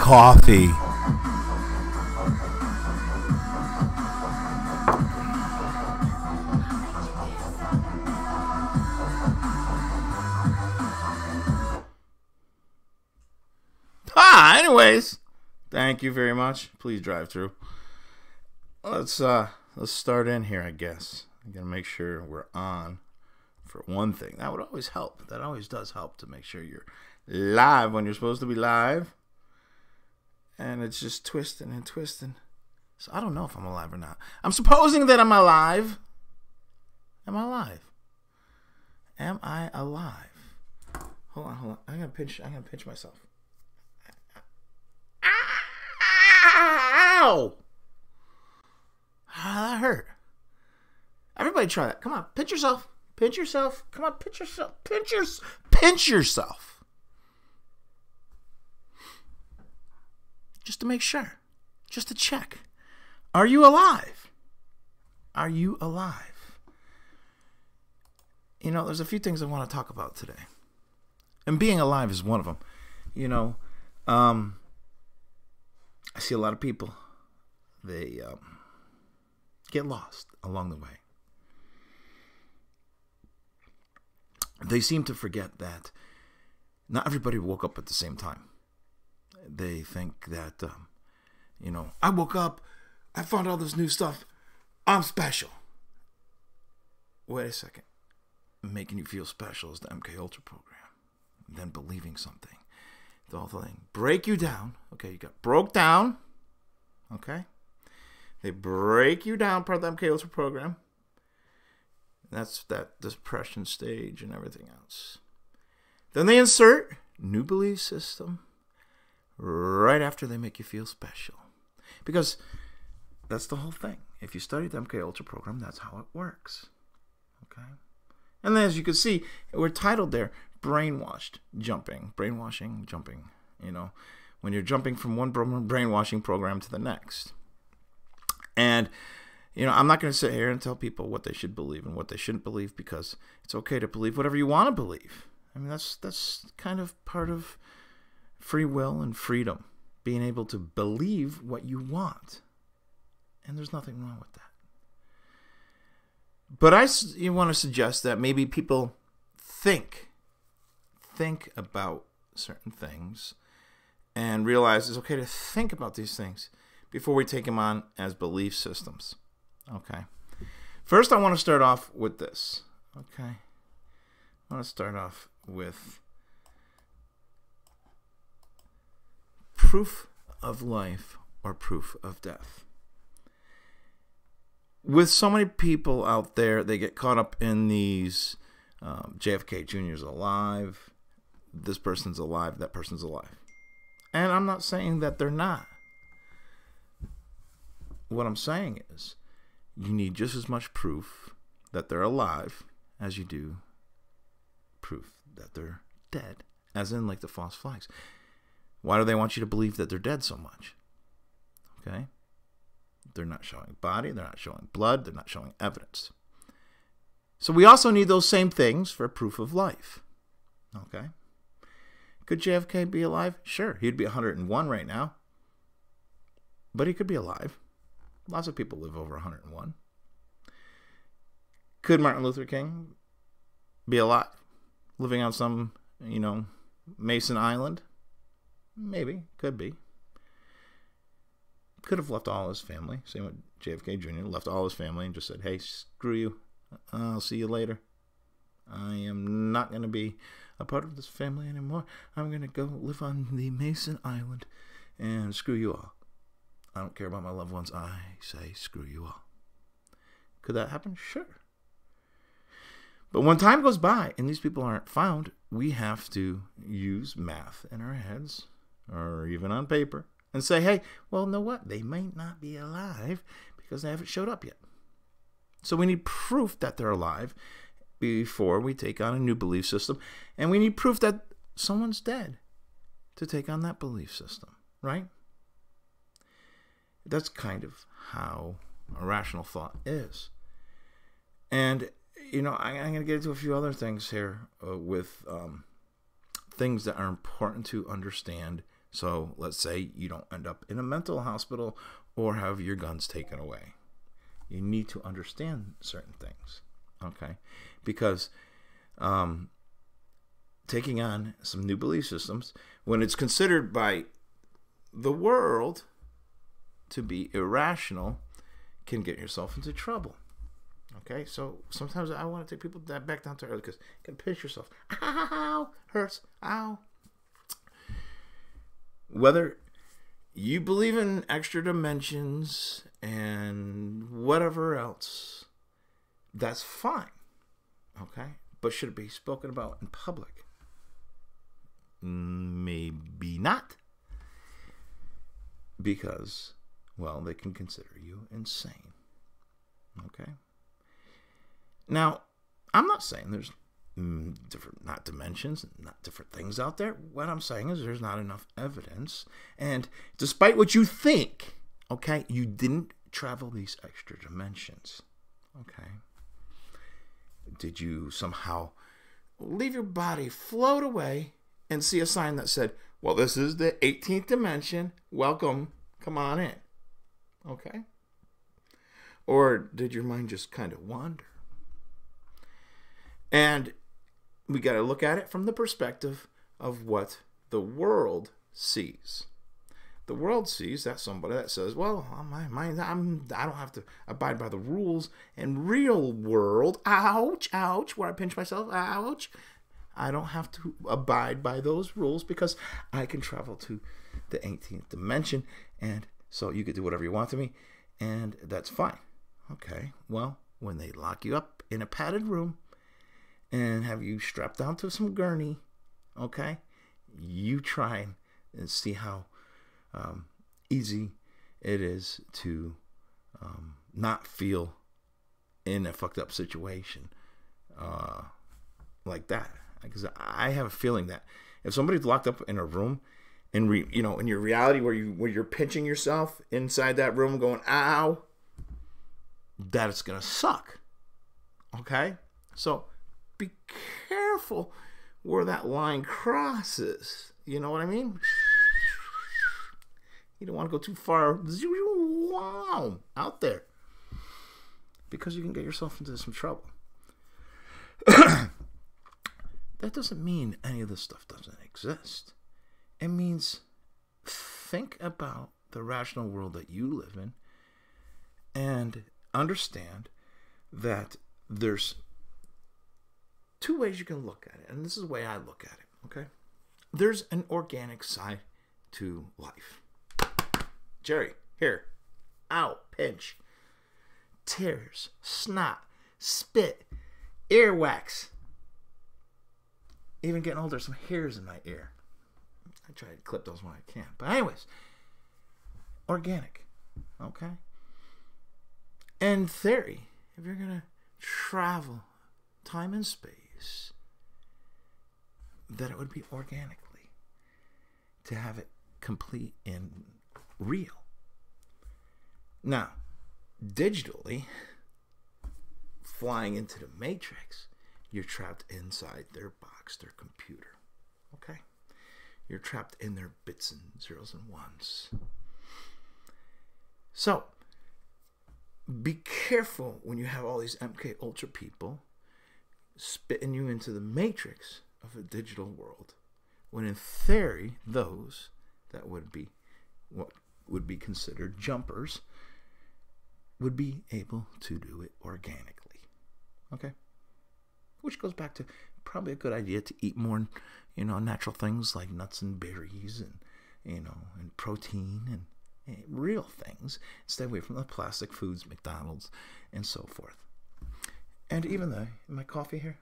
coffee. Anyways, thank you very much. Please drive through. Let's start in here, I guess. I'm gonna make sure we're on for one thing. That would always help. That always does help to make sure you're live when you're supposed to be live. And it's just twisting and twisting. So I don't know if I'm alive or not. I'm supposing that I'm alive. Am I alive? Am I alive? Hold on. I'm gonna pinch myself. Ow! That hurt. Everybody try that. Come on, pinch yourself. Pinch yourself. Come on, pinch yourself. Pinch yourself. Just to make sure. Just to check. Are you alive? Are you alive? You know, there's a few things I want to talk about today. And being alive is one of them. You know, I see a lot of people, they get lost along the way. They seem to forget that not everybody woke up at the same time. They think that, I woke up, I found all this new stuff, I'm special. Wait a second. Making you feel special is the MK Ultra program. And then believing something. The whole thing. Break you down. Okay, you got broke down. Okay. They break you down, part of the MK Ultra program. That's that depression stage and everything else. Then they insert new belief system right after they make you feel special. Because that's the whole thing. If you study the MK Ultra program, that's how it works. Okay. And then as you can see, we're titled there, Brainwashed Jumping. Brainwashing Jumping. You know, when you're jumping from one brainwashing program to the next. And, you know, I'm not going to sit here and tell people what they should believe and what they shouldn't believe, because it's okay to believe whatever you want to believe. I mean, that's kind of part of free will and freedom. Being able to believe what you want. And there's nothing wrong with that. But you want to suggest that maybe people think about certain things and realize it's okay to think about these things before we take them on as belief systems. Okay. First, I want to start off with this. Okay. I want to start off with proof of life or proof of death. With so many people out there, they get caught up in these JFK Jr.'s alive, this person's alive, that person's alive. And I'm not saying that they're not. What I'm saying is you need just as much proof that they're alive as you do proof that they're dead, as in like the false flags. Why do they want you to believe that they're dead so much? Okay? They're not showing body, they're not showing blood, they're not showing evidence. So we also need those same things for proof of life. Okay? Could JFK be alive? Sure, he'd be 101 right now. But he could be alive. Lots of people live over 101. Could Martin Luther King be alive? Living on some, Mason Island? Maybe. Could be. Could have left all his family. Same with JFK Jr. Left all his family and just said, hey, screw you. I'll see you later. I am not going to be a part of this family anymore. I'm going to go live on the Mason Island and screw you all. I don't care about my loved ones. I say screw you all. Could that happen? Sure. But when time goes by and these people aren't found, we have to use math in our heads or even on paper and say, hey, well, know what? They might not be alive because they haven't showed up yet. So we need proof that they're alive before we take on a new belief system. And we need proof that someone's dead to take on that belief system, right? That's kind of how a rational thought is. And, I'm going to get into a few other things here with things that are important to understand So let's say you don't end up in a mental hospital or have your guns taken away. You need to understand certain things, okay? Because taking on some new belief systems, when it's considered by the world to be irrational, can get yourself into trouble. Okay, so sometimes I want to take people back down to earth because you can pinch yourself. Ow, hurts. Ow. Whether you believe in extra dimensions and whatever else, that's fine. Okay, but should it be spoken about in public? Maybe not. Because, well, they can consider you insane. Okay? Now, I'm not saying there's different, not dimensions, not different things out there. What I'm saying is there's not enough evidence. And despite what you think, okay, you didn't travel these extra dimensions. Okay? Did you somehow leave your body, float away, and see a sign that said, well, this is the 18th dimension. Welcome. Come on in. Okay? Or did your mind just kind of wander? And we got to look at it from the perspective of what the world sees. The world sees that somebody that says, well, I don't have to abide by the rules. In real world, ouch, where I pinch myself, ouch. I don't have to abide by those rules because I can travel to the 18th dimension, and so you can do whatever you want to me, and that's fine. Okay, well, when they lock you up in a padded room and have you strapped down to some gurney, okay, you try and see how easy it is to not feel in a fucked up situation like that. Because I have a feeling that if somebody's locked up in a room, in your reality where you're pinching yourself inside that room, going ow, that it's gonna suck. Okay, so be careful where that line crosses. You know what I mean? You don't want to go too far out there because you can get yourself into some trouble. That doesn't mean any of this stuff doesn't exist. It means think about the rational world that you live in and understand that there's two ways you can look at it. And this is the way I look at it, okay? There's an organic side to life. Jerry, here. Ow, pinch. Tears, snot, spit, earwax. Even getting older, some hairs in my ear. I try to clip those when I can. But anyways, organic, okay? In theory, if you're going to travel time and space, that it would be organically to have it complete and real. Now, digitally, flying into the Matrix, you're trapped inside their box, their computer. Okay? You're trapped in their bits and zeros and ones. So, be careful when you have all these MK Ultra people spitting you into the matrix of a digital world, when in theory, those that would be what would be considered jumpers would be able to do it organically. Okay? Which goes back to probably a good idea to eat more, natural things like nuts and berries and, and protein and real things. Stay away from the plastic foods, McDonald's, and so forth. And even my coffee here,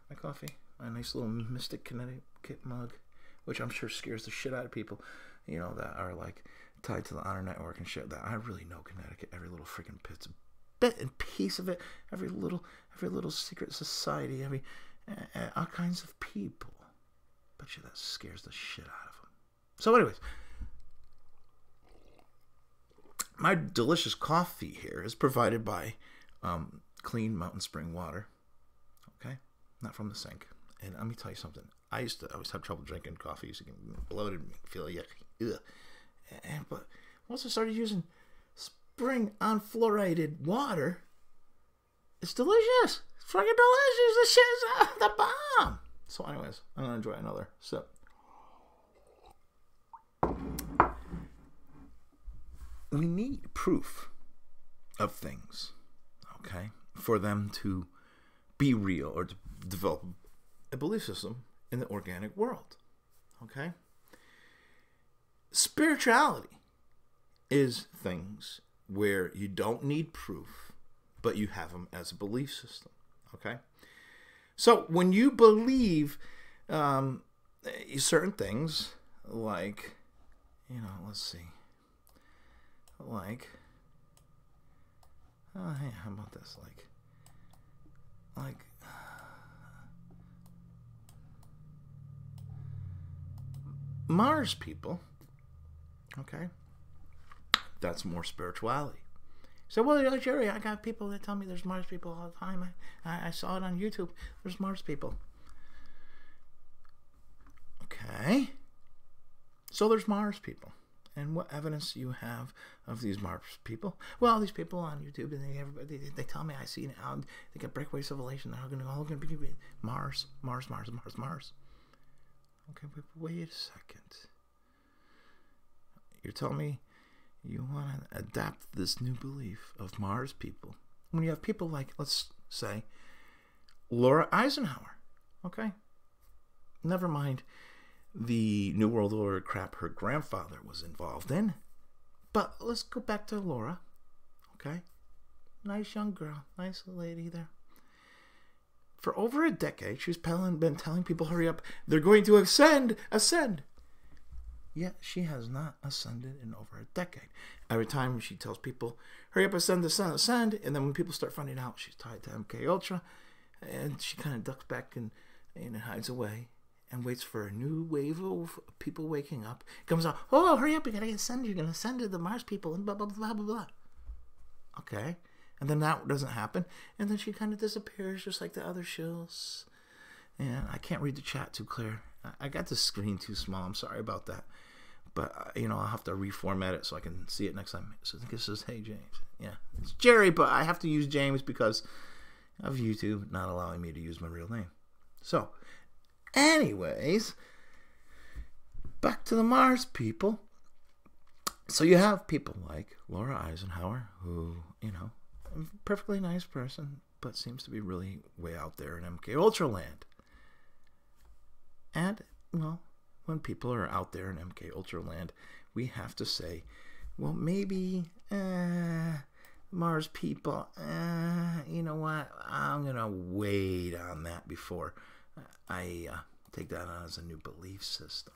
my nice little Mystic Connecticut mug, which I'm sure scares the shit out of people, that are like tied to the Honor Network and shit. That I really know Connecticut, every little freaking bit and piece of it, every little secret society, all kinds of people. Bet you that scares the shit out of them. So, anyways, my delicious coffee here is provided by clean mountain spring water. Okay, not from the sink. And let me tell you something. I used to always have trouble drinking coffee. So it can bloated me, feel yucky. ugh. But once I started using spring unfluoridated water, it's delicious. It's fucking delicious. This shit's the bomb. So anyways, I'm going to enjoy another sip. We need proof of things, okay, for them to be real or to develop a belief system in the organic world, okay? Spirituality is things where you don't need proof, but you have them as a belief system, okay? So when you believe certain things, like, let's see, like, hey, how about this, like, Mars people, okay, that's more spirituality. So, well, Jerry, I got people that tell me there's Mars people all the time. I saw it on YouTube. There's Mars people. Okay. So there's Mars people. And what evidence do you have of these Mars people? Well, these people on YouTube, and they tell me I see it now. They got breakaway civilization. They're all going to be Mars. Okay, wait a second. You're telling me you want to adapt this new belief of Mars people when you have people like, let's say, Laura Eisenhower. Okay? Never mind the New World Order crap her grandfather was involved in. But let's go back to Laura. Okay? Nice young girl. Nice lady there. For over a decade, she's been telling people, hurry up. They're going to ascend. Yet she has not ascended in over a decade. Every time she tells people, hurry up, ascend. And then when people start finding out she's tied to MK Ultra, and she kind of ducks back and hides away and waits for a new wave of people waking up. Comes out, oh, hurry up, you gotta ascend. You're gonna ascend to the Mars people and blah, blah, blah, blah, blah. Okay. And then that doesn't happen. And then she kind of disappears just like the other shills. And I can't read the chat too clear. I got the screen too small. I'm sorry about that. But, I'll have to reformat it so I can see it next time. So I think it says, hey, James. Yeah, it's Jerry, but I have to use James because of YouTube not allowing me to use my real name. So, anyways, back to the Mars people. So you have people like Laura Eisenhower, who, a perfectly nice person, but seems to be really way out there in MK Ultra land. And, well, when people are out there in MK Ultra land, we have to say, well, maybe Mars people, you know what? I'm going to wait on that before I take that on as a new belief system.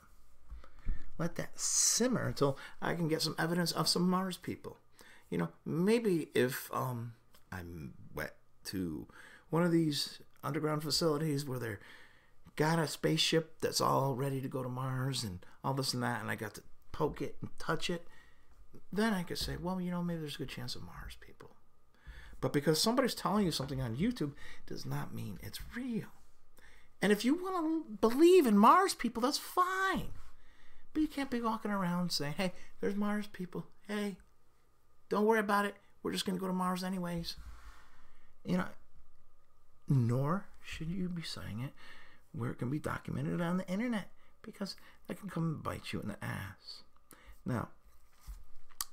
Let that simmer until I can get some evidence of some Mars people. Maybe if I went to one of these underground facilities where they're got a spaceship that's all ready to go to Mars and all this and that, and I got to poke it and touch it, then I could say, well, maybe there's a good chance of Mars people. But because somebody's telling you something on YouTube does not mean it's real. And if you want to believe in Mars people, that's fine. But you can't be walking around saying, hey, there's Mars people. Hey, don't worry about it. We're just going to go to Mars anyways. Nor should you be saying it where it can be documented on the internet, because that can come and bite you in the ass. Now,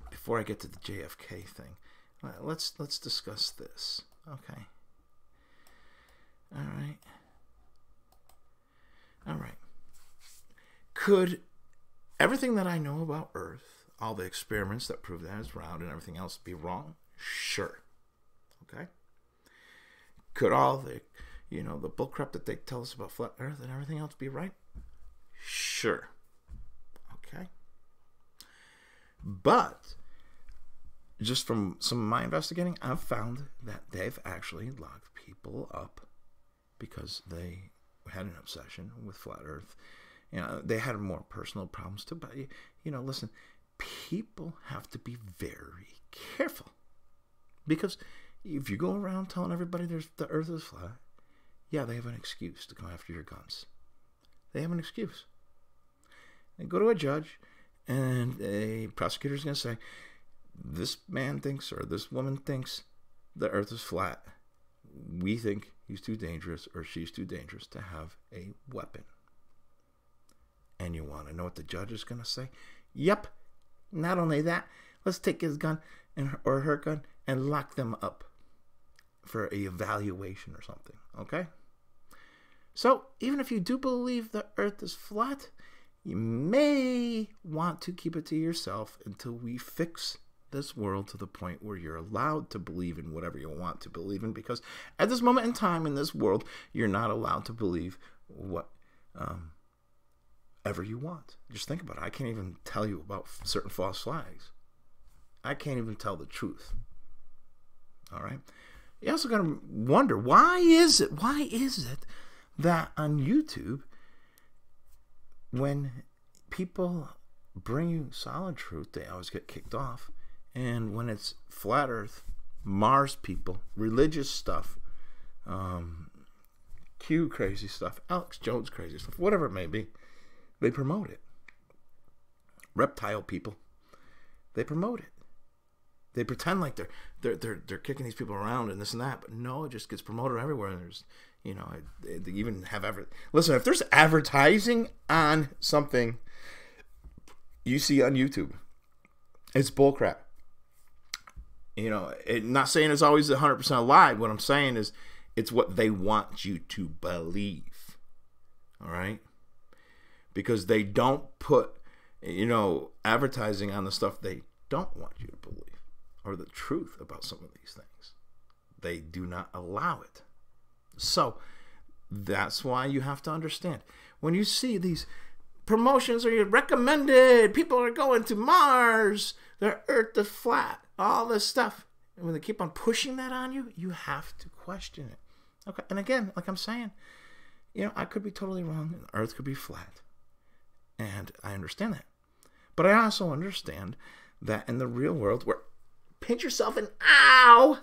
before I get to the JFK thing, let's discuss this. Okay. All right. Could everything that I know about Earth, all the experiments that prove that it's round and everything else, be wrong? Sure. Okay. Could all the the bullcrap that they tell us about flat Earth and everything else be right? Sure. Okay. But just from some of my investigating, I've found that they've actually locked people up because they had an obsession with flat Earth. They had more personal problems too. But listen, people have to be very careful, because if you go around telling everybody the Earth is flat, yeah, they have an excuse to come after your guns. They have an excuse. They go to a judge And a prosecutor is going to say, this man thinks or this woman thinks the earth is flat. We think he's too dangerous or she's too dangerous to have a weapon. And you want to know what the judge is going to say? Yep. Not only that, let's take his gun or her gun and lock them up for an evaluation or something. Okay? So, even if you do believe the earth is flat, you may want to keep it to yourself until we fix this world to the point where you're allowed to believe in whatever you want to believe in, because at this moment in time in this world, you're not allowed to believe what ever you want. Just think about it. I can't even tell you about certain false flags. I can't even tell the truth. All right? You also got to wonder, why is it that on YouTube, when people bring you solid truth, they always get kicked off. And when it's flat earth, Mars people, religious stuff, Q crazy stuff, Alex Jones crazy stuff, whatever it may be, they promote it. Reptile people, they promote it. They pretend like they're kicking these people around and this and that, but no, it just gets promoted everywhere. And there's, you know, they even have listen, if there's advertising on something you see on YouTube, it's bullcrap. You know, not saying it's always 100% a lie. What I'm saying is it's what they want you to believe. All right? Because they don't put, you know, advertising on the stuff they don't want you to believe, or the truth about some of these things. They do not allow it. So that's why you have to understand, when you see these promotions or you're recommended, people are going to Mars, the earth is flat, all this stuff, and when they keep on pushing that on you, you have to question it. Okay, and again, like I'm saying, you know, I could be totally wrong. The earth could be flat, and I understand that. But I also understand that in the real world, where pinch yourself and ow,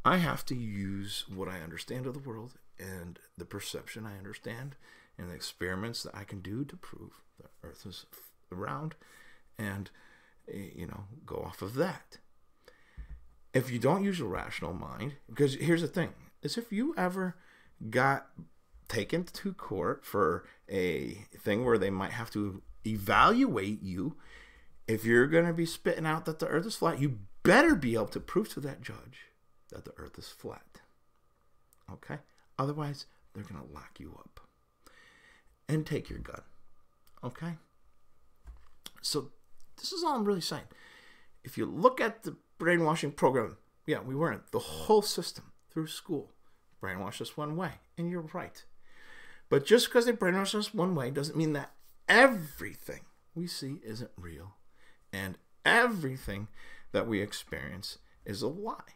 I have to use what I understand of the world and the perception I understand and the experiments that I can do to prove the earth is round, and, you know, go off of that. If you don't use your rational mind, because here's the thing, is if you ever got taken to court for a thing where they might have to evaluate you, if you're going to be spitting out that the earth is flat, you better be able to prove to that judge that the earth is flat. Okay? Otherwise, they're going to lock you up and take your gun. Okay? So this is all I'm really saying. If you look at the brainwashing program, yeah, we weren't. The whole system through school brainwashed us one way. And you're right. But just because they brainwash us one way doesn't mean that everything we see isn't real. And everything that we experience is a lie.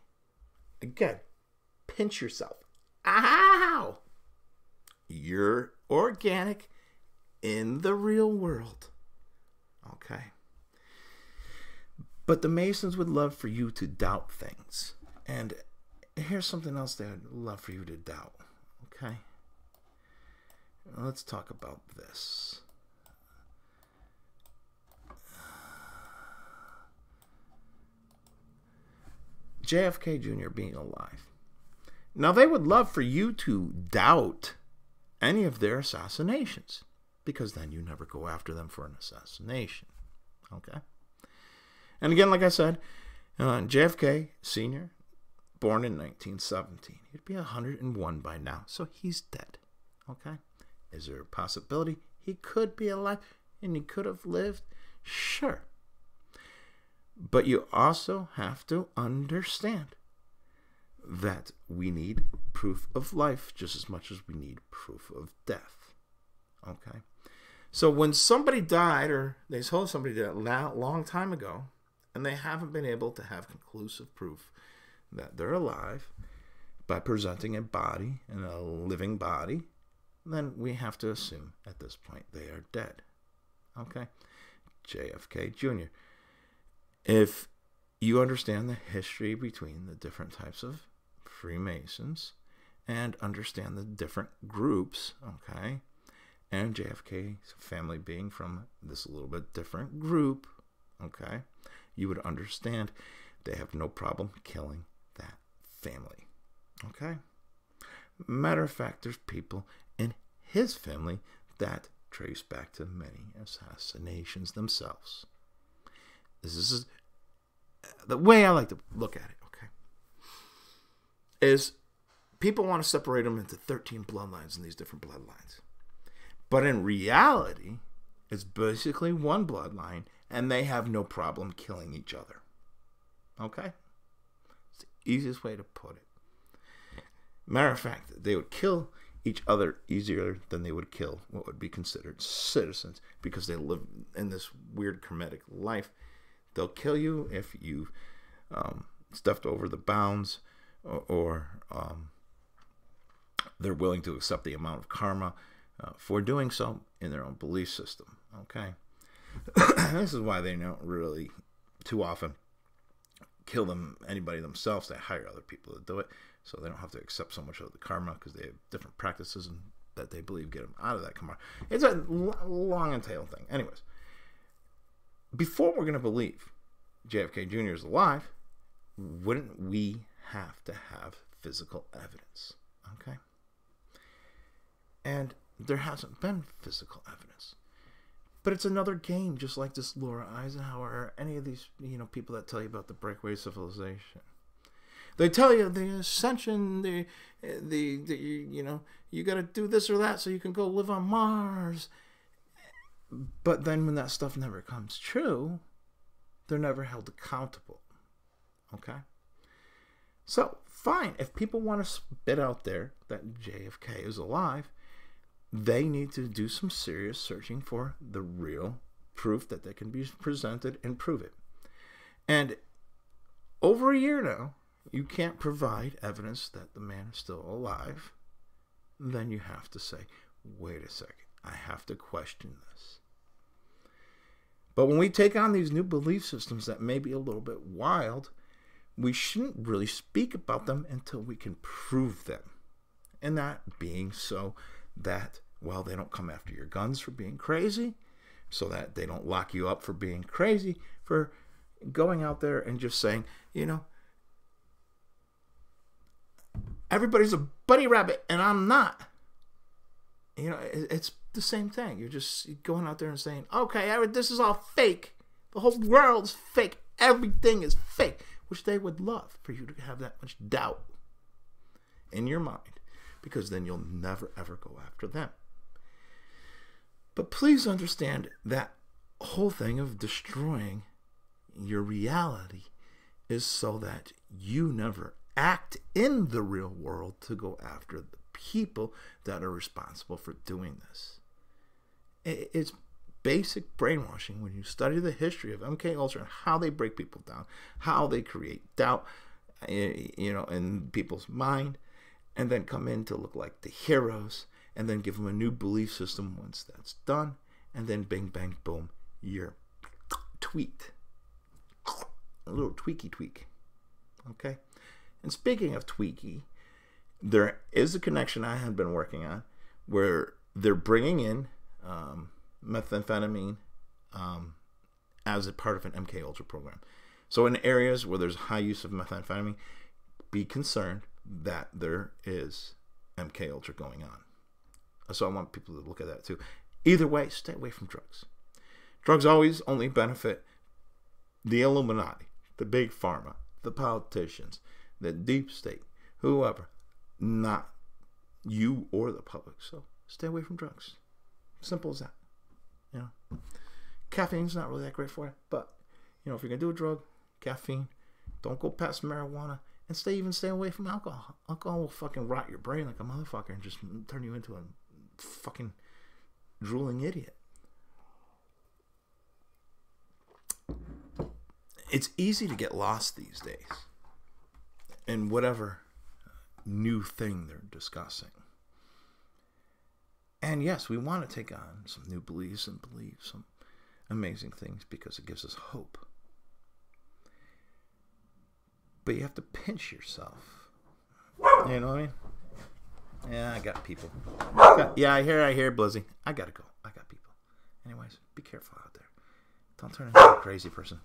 Again, pinch yourself. Ow! You're organic in the real world. Okay? But the Masons would love for you to doubt things. And here's something else they would love for you to doubt. Okay? Let's talk about this. JFK Jr. being alive. Now, they would love for you to doubt any of their assassinations, because then you never go after them for an assassination. Okay? And again, like I said, JFK Sr., born in 1917. He'd be 101 by now, so he's dead. Okay? Is there a possibility he could be alive and he could have lived? Sure. But you also have to understand that we need proof of life just as much as we need proof of death. Okay? So when somebody died, or they told somebody that a long time ago, and they haven't been able to have conclusive proof that they're alive by presenting a body, and a living body, then we have to assume at this point they are dead. Okay? JFK Jr. If you understand the history between the different types of Freemasons and understand the different groups, okay, and JFK's family being from this little bit different group, okay, you would understand they have no problem killing that family, okay? Matter of fact, there's people in his family that trace back to many assassinations themselves. This is the way I like to look at it, okay? Is people want to separate them into 13 bloodlines in these different bloodlines. But in reality, it's basically one bloodline, and they have no problem killing each other. Okay? It's the easiest way to put it. Matter of fact, they would kill each other easier than they would kill what would be considered citizens, because they live in this weird hermetic life. They'll kill you if you've stepped over the bounds, or they're willing to accept the amount of karma for doing so in their own belief system. Okay? This is why they don't really too often kill anybody themselves. They hire other people to do it, so they don't have to accept so much of the karma, because they have different practices and that they believe get them out of that karma. It's a long entailed thing. Anyways, before we're going to believe JFK Jr. is alive, wouldn't we have to have physical evidence? Okay? And there hasn't been physical evidence. But it's another game, just like this Laura Eisenhower, or any of these, people that tell you about the breakaway civilization. They tell you the ascension, you got to do this or that so you can go live on Mars. But then when that stuff never comes true, they're never held accountable. Okay? So, fine. If people want to spit out there that JFK is alive, they need to do some serious searching for the real proof that they can be presented and prove it. And over a year now, you can't provide evidence that the man is still alive. Then you have to say, wait a second, I have to question this. But when we take on these new belief systems that may be a little bit wild, we shouldn't really speak about them until we can prove them. And that being so that, well, they don't come after your guns for being crazy, so that they don't lock you up for being crazy, for going out there and just saying, everybody's a bunny rabbit and I'm not. It's the same thing. You're just going out there and saying, okay, this is all fake. The whole world's fake. Everything is fake. Which they would love for you to have that much doubt in your mind, because then you'll never ever go after them. But please understand that whole thing of destroying your reality is so that you never act in the real world to go after the people that are responsible for doing this. It's basic brainwashing when you study the history of MK Ultra and how they break people down, how they create doubt, in people's mind, and then come in to look like the heroes, and then give them a new belief system once that's done, and then bing, bang, boom, you're tweaked. A little tweaky tweak. Okay? And speaking of tweaky, there is a connection I had been working on where they're bringing in methamphetamine as a part of an MK Ultra program. So in areas where there's high use of methamphetamine, be concerned that there is MK Ultra going on. So I want people to look at that too. Either way, stay away from drugs. Drugs always only benefit the Illuminati, the big pharma, the politicians, the deep state, whoever, not you or the public. So stay away from drugs. Simple as that. Caffeine's not really that great for you, but if you're gonna do a drug, caffeine, don't go past marijuana, and stay away from alcohol. Alcohol will fucking rot your brain like a motherfucker and just turn you into a fucking drooling idiot. It's easy to get lost these days in whatever new thing they're discussing. And yes, we want to take on some new beliefs and believe some amazing things because it gives us hope. But you have to pinch yourself. You know what I mean? Yeah, I got people. Yeah, I hear, Blizzy. I gotta go. I got people. Anyways, be careful out there. Don't turn into a crazy person.